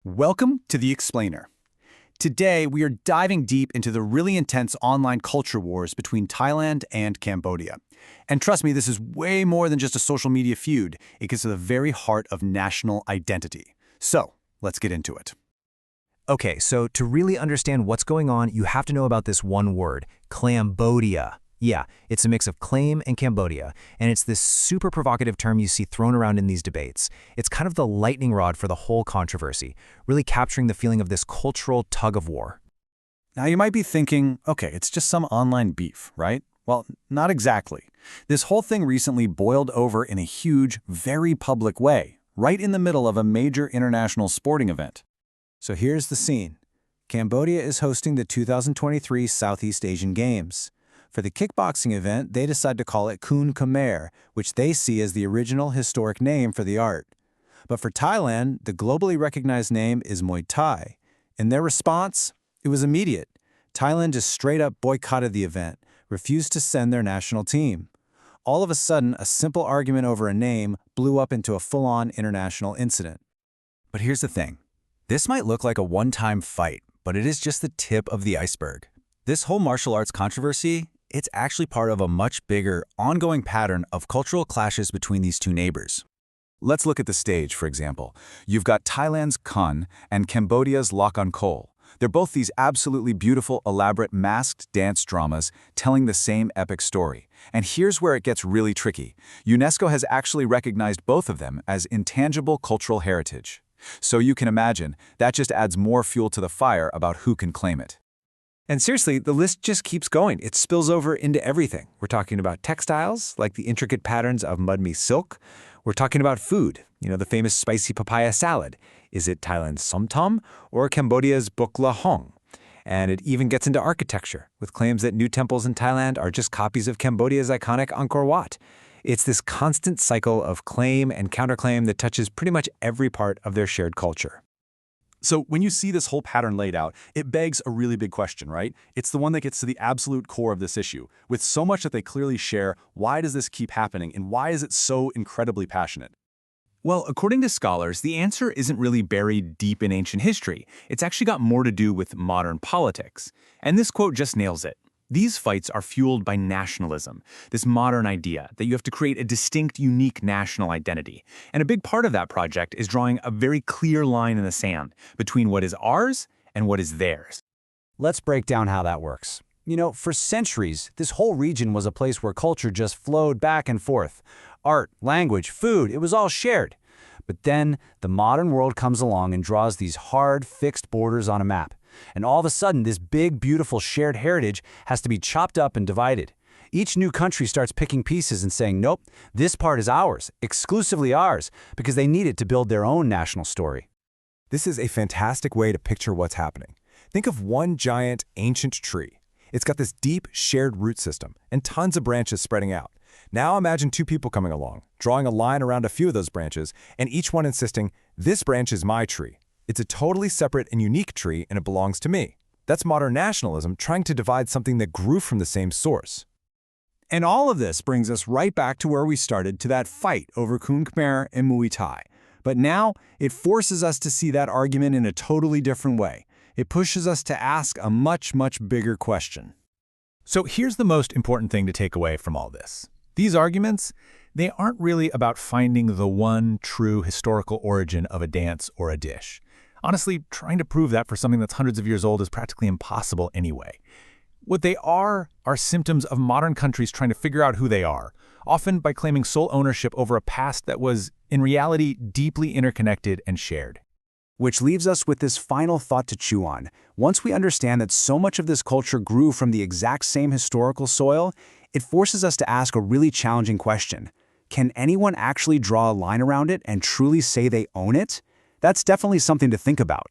Welcome to The Explainer. Today, we are diving deep into the really intense online culture wars between Thailand and Cambodia. And trust me, this is way more than just a social media feud. It gets to the very heart of national identity. So, let's get into it. Okay, so to really understand what's going on, you have to know about this one word, Clambodia. Yeah, it's a mix of claim and Cambodia, and it's this super provocative term you see thrown around in these debates. It's kind of the lightning rod for the whole controversy, really capturing the feeling of this cultural tug-of-war. Now, you might be thinking, okay, it's just some online beef, right? Well, not exactly. This whole thing recently boiled over in a huge, very public way, right in the middle of a major international sporting event. So here's the scene. Cambodia is hosting the 2023 Southeast Asian Games. For the kickboxing event, they decide to call it Kun Khmer, which they see as the original historic name for the art. But for Thailand, the globally recognized name is Muay Thai. In their response, it was immediate. Thailand just straight up boycotted the event, refused to send their national team. All of a sudden, a simple argument over a name blew up into a full-on international incident. But here's the thing. This might look like a one-time fight, but it is just the tip of the iceberg. This whole martial arts controversy, it's actually part of a much bigger, ongoing pattern of cultural clashes between these two neighbors. Let's look at the stage, for example. You've got Thailand's Kun and Cambodia's Lokan Kol. They're both these absolutely beautiful, elaborate, masked dance dramas telling the same epic story. And here's where it gets really tricky. UNESCO has actually recognized both of them as intangible cultural heritage. So you can imagine, that just adds more fuel to the fire about who can claim it. And seriously, the list just keeps going. It spills over into everything. We're talking about textiles, like the intricate patterns of mud-me silk. We're talking about food, the famous spicy papaya salad. Is it Thailand's somtam or Cambodia's bok la hong? And it even gets into architecture, with claims that new temples in Thailand are just copies of Cambodia's iconic Angkor Wat. It's this constant cycle of claim and counterclaim that touches pretty much every part of their shared culture. So when you see this whole pattern laid out, it begs a really big question, right? It's the one that gets to the absolute core of this issue. With so much that they clearly share, why does this keep happening, and why is it so incredibly passionate? Well, according to scholars, the answer isn't really buried deep in ancient history. It's actually got more to do with modern politics. And this quote just nails it. These fights are fueled by nationalism, this modern idea that you have to create a distinct, unique national identity. And a big part of that project is drawing a very clear line in the sand between what is ours and what is theirs. Let's break down how that works. For centuries, this whole region was a place where culture just flowed back and forth. Art, language, food, it was all shared. But then the modern world comes along and draws these hard, fixed borders on a map. And all of a sudden, this big, beautiful shared heritage has to be chopped up and divided. Each new country starts picking pieces and saying, nope, this part is ours, exclusively ours, because they need it to build their own national story. This is a fantastic way to picture what's happening. Think of one giant, ancient tree. It's got this deep, shared root system and tons of branches spreading out. Now imagine two people coming along, drawing a line around a few of those branches, and each one insisting, this branch is my tree. It's a totally separate and unique tree, and it belongs to me. That's modern nationalism trying to divide something that grew from the same source. And all of this brings us right back to where we started, to that fight over Kun Khmer and Muay Thai. But now, it forces us to see that argument in a totally different way. It pushes us to ask a much, much bigger question. So here's the most important thing to take away from all this. These arguments, they aren't really about finding the one true historical origin of a dance or a dish. Honestly, trying to prove that for something that's hundreds of years old is practically impossible anyway. What they are symptoms of modern countries trying to figure out who they are, often by claiming sole ownership over a past that was, in reality, deeply interconnected and shared. Which leaves us with this final thought to chew on. Once we understand that so much of this culture grew from the exact same historical soil, it forces us to ask a really challenging question. Can anyone actually draw a line around it and truly say they own it? That's definitely something to think about.